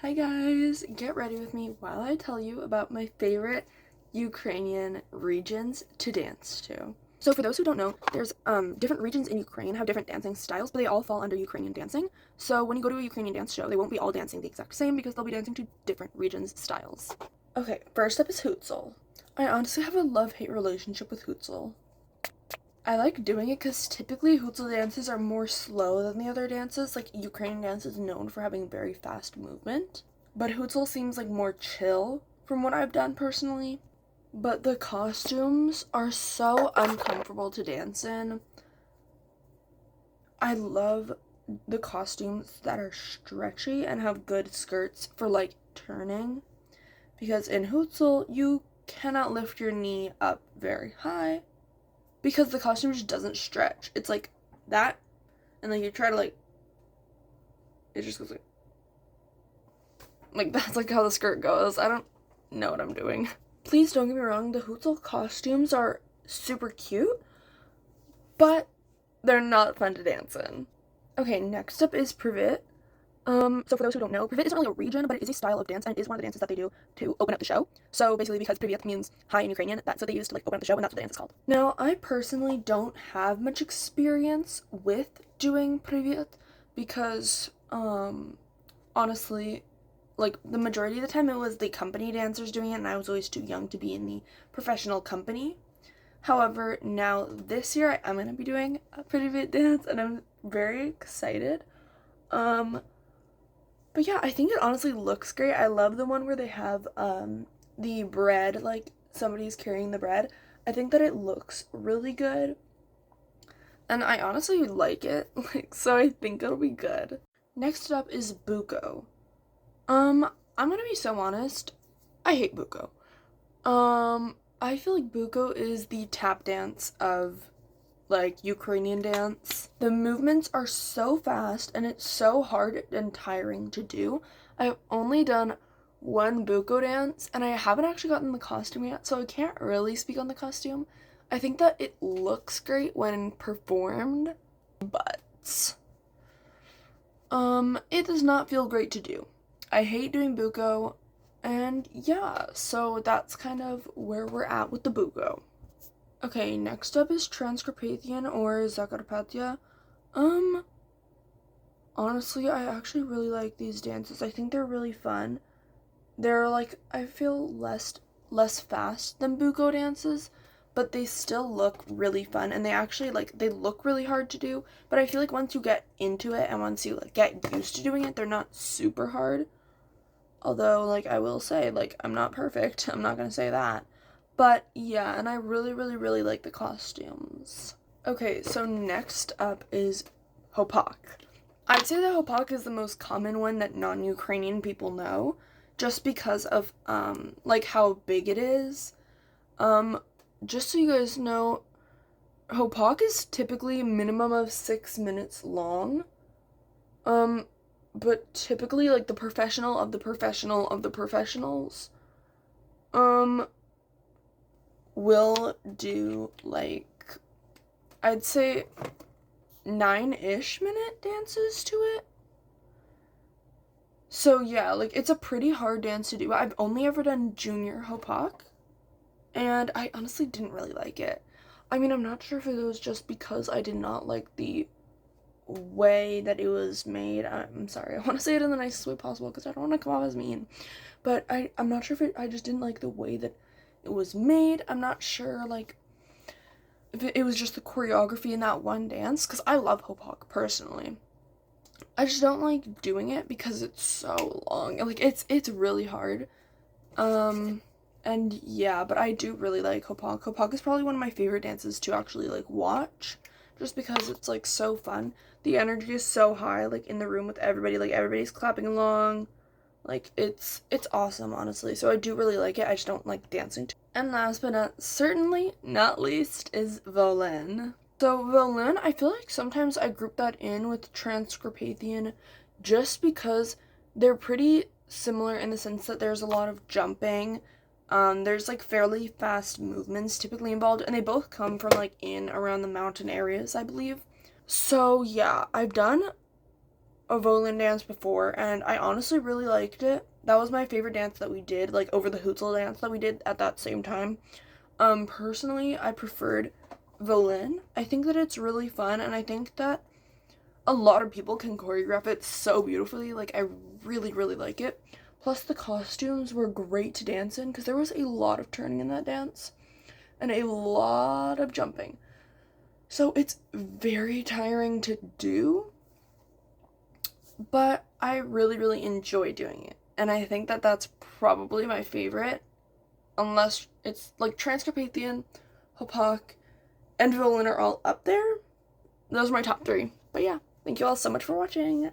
Hi guys, get ready with me while I tell you about my favorite Ukrainian regions to dance to. So for those who don't know, there's different regions in Ukraine have different dancing styles, but they all fall under Ukrainian dancing. So when you go to a Ukrainian dance show, they won't be all dancing the exact same because they'll be dancing to different regions' styles. Okay, first up is Hutsul. I honestly have a love-hate relationship with Hutsul. I like doing it because typically Hutsul dances are more slow than the other dances. Like Ukrainian dance is known for having very fast movement, but Hutsul seems like more chill from what I've done personally. But the costumes are so uncomfortable to dance in. I love the costumes that are stretchy and have good skirts for like turning, because in Hutsul you cannot lift your knee up very high because the costume just doesn't stretch. It's like that, and then you try to it just goes like that's like how the skirt goes. I don't know what I'm doing. Please don't get me wrong, the Hutzel costumes are super cute, but they're not fun to dance in. Okay, next up is Privet. So for those who don't know, Privet isn't really a region, but it is a style of dance, and it is one of the dances that they do to open up the show. So basically, because Privet means hi in Ukrainian, that's what they use to open up the show, and that's what the dance is called. Now, I personally don't have much experience with doing Privet because, honestly, the majority of the time it was the company dancers doing it, and I was always too young to be in the professional company. However, now this year I'm gonna be doing a Privet dance, and I'm very excited. But yeah, I think it honestly looks great. I love the one where they have the bread, like somebody's carrying the bread. I think that it looks really good. And I honestly like it. So I think it'll be good. Next up is Buko. I'm gonna be so honest. I hate Buko. I feel like Buko is the tap dance of Ukrainian dance. The movements are so fast and it's so hard and tiring to do. I've only done one buko dance and I haven't actually gotten the costume yet, so I can't really speak on the costume. I think that it looks great when performed, but it does not feel great to do. I hate doing buko, and yeah, so that's kind of where we're at with the buko. Okay, next up is Transcarpathian or Zakarpattia. Um, Honestly, I actually really like these dances. I think they're really fun. They're I feel less fast than Buko dances, but they still look really fun, and they actually they look really hard to do, but I feel like once you get into it and once you get used to doing it, they're not super hard. Although I will say I'm not perfect. I'm not going to say that. But yeah, and I really, really, really like the costumes. Okay, so next up is Hopak. I'd say that Hopak is the most common one that non-Ukrainian people know, just because of how big it is. Just so you guys know, Hopak is typically a minimum of 6 minutes long. But typically the professional of the professional of the professionals will do I'd say 9-ish minute dances to it. So yeah, it's a pretty hard dance to do. I've only ever done junior Hopak, and I honestly didn't really like it. I mean, I'm not sure if it was just because I did not like the way that it was made. I'm sorry, I want to say it in the nicest way possible because I don't want to come off as mean, but I'm not sure if I just didn't like the way that it was made. I'm not sure if it was just the choreography in that one dance, because I love Hopak personally. I just don't like doing it because it's so long. It's really hard. And yeah, but I do really like Hopak. Hopak is probably one of my favorite dances to actually watch, just because it's so fun. The energy is so high in the room with everybody. Everybody's clapping along. It's awesome, honestly. So I do really like it. I just don't like dancing. And last but certainly not least is Violin. So Violin, I feel like sometimes I group that in with Transcarpathian just because they're pretty similar in the sense that there's a lot of jumping. There's fairly fast movements typically involved, and they both come from in around the mountain areas, I believe. So yeah, I've done a violin dance before, and I honestly really liked it. That was my favorite dance that we did, like over the Hootsel dance that we did at that same time. Personally, I preferred violin. I think that it's really fun, and I think that a lot of people can choreograph it so beautifully. Like, I really, really like it. Plus, the costumes were great to dance in because there was a lot of turning in that dance and a lot of jumping. So, it's very tiring to do, but I really, really enjoy doing it. And I think that that's probably my favorite, unless it's like Transcarpathian, Hopak, and Violin are all up there. Those are my top three. But yeah, thank you all so much for watching.